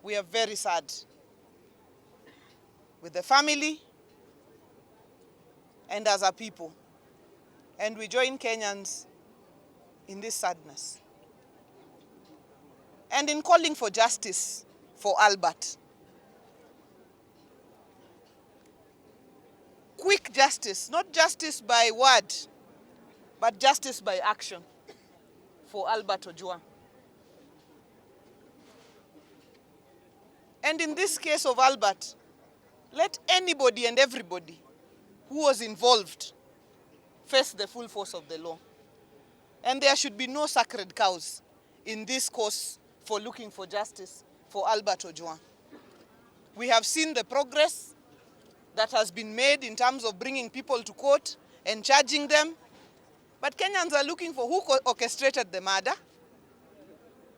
we are very sad with the family and as a people. And we join Kenyans in this sadness. And in calling for justice for Albert. Quick justice, not justice by word, but justice by action for Albert Ojwang. And in this case of Albert, let anybody and everybody who was involved face the full force of the law. And there should be no sacred cows in this cause for looking for justice for Albert Ojwang. We have seen the progress that has been made in terms of bringing people to court and charging them. But Kenyans are looking for who orchestrated the murder,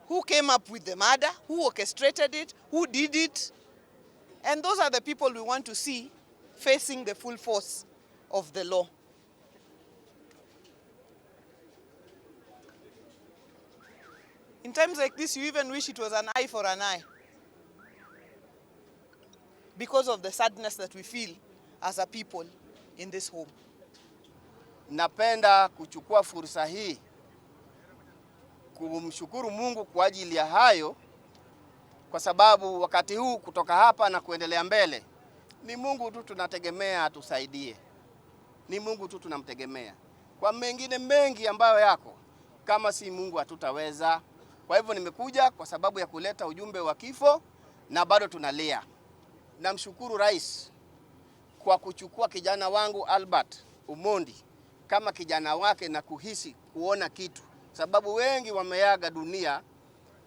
who came up with the murder, who orchestrated it, who did it. And those are the people we want to see facing the full force of the law. In times like this, you even wish it was an eye for an eye, because of the sadness that we feel as a people in this home. Napenda kuchukua fursa hii kumshukuru Mungu kwa ajili ya hayo, kwa sababu wakati huu kutoka hapa na kuendelea mbele ni Mungu tu tunategemea atusaidie. Ni Mungu tu tunamtegemea. Kwa mengine mengi ambayo yako, kama si Mungu hatutaweza. Kwa hivyo nimekuja kwa sababu ya kuleta ujumbe wa kifo, na bado tunalia. Namshukuru Rais kwa kuchukua kijana wangu Albert Omondi kama kijana wake na kuhisi kuona kitu, sababu wengi wameaga dunia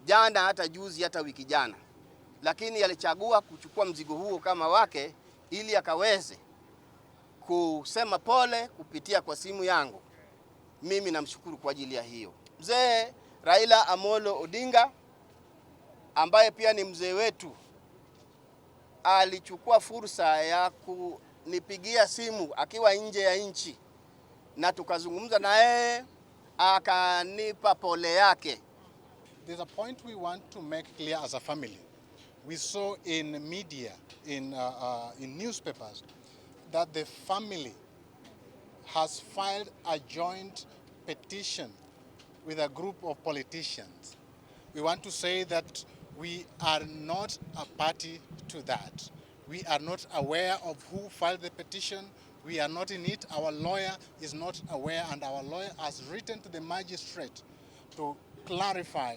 jana, hata juzi, hata wiki jana, lakini alichagua kuchukua mzigo huo kama wake ili akaweze kusema pole kupitia kwa simu yangu. Mimi namshukuru kwa ajili ya hiyo. Mzee Raila Amolo Odinga ambaye pia ni mzee wetu alichukua fursa ya kunipigia simu akiwa nje ya nchi, na tukazungumza na yeye akanipa pole yake. There's a point we want to make clear as a family. We saw in media, in newspapers, that the family has filed a joint petition with a group of politicians. We want to say that we are not a party to that. We are not aware of who filed the petition. We are not in it. Our lawyer is not aware, and our lawyer has written to the magistrate to clarify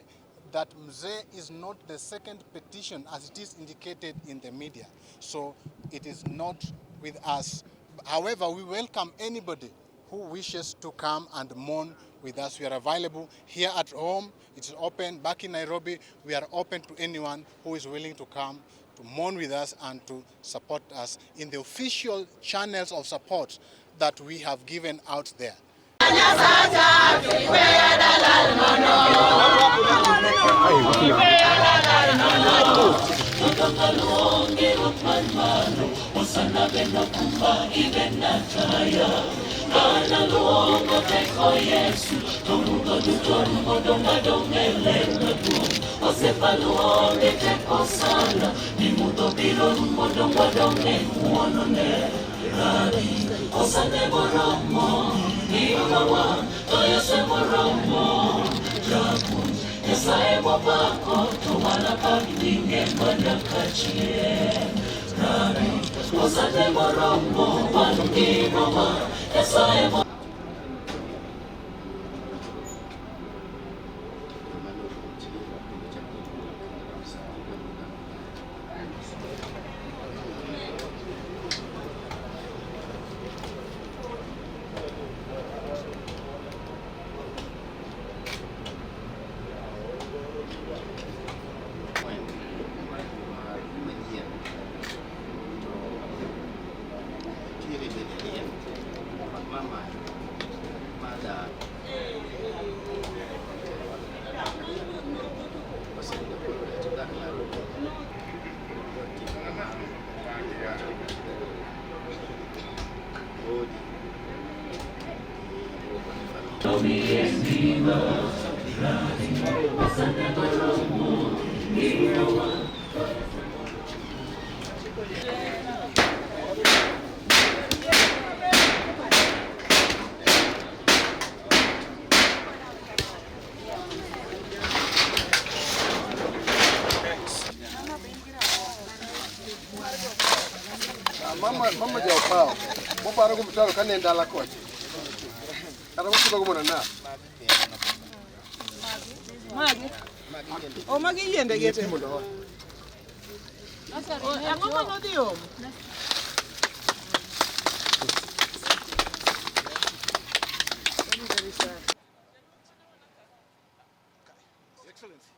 that Mzee is not the second petition as it is indicated in the media. So it is not with us. However, we welcome anybody who wishes to come and mourn with us. We are available here at home. It's open. Back in Nairobi, we are open to anyone who is willing to come to mourn with us and to support us in the official channels of support that we have given out there. Mama jauh pau, mau parah gue betul kan yang dalam kau. Karena aku sudah mana nak. Magi. Oh, magi yende gete. Oh, yang ngomong nanti om. Excellency.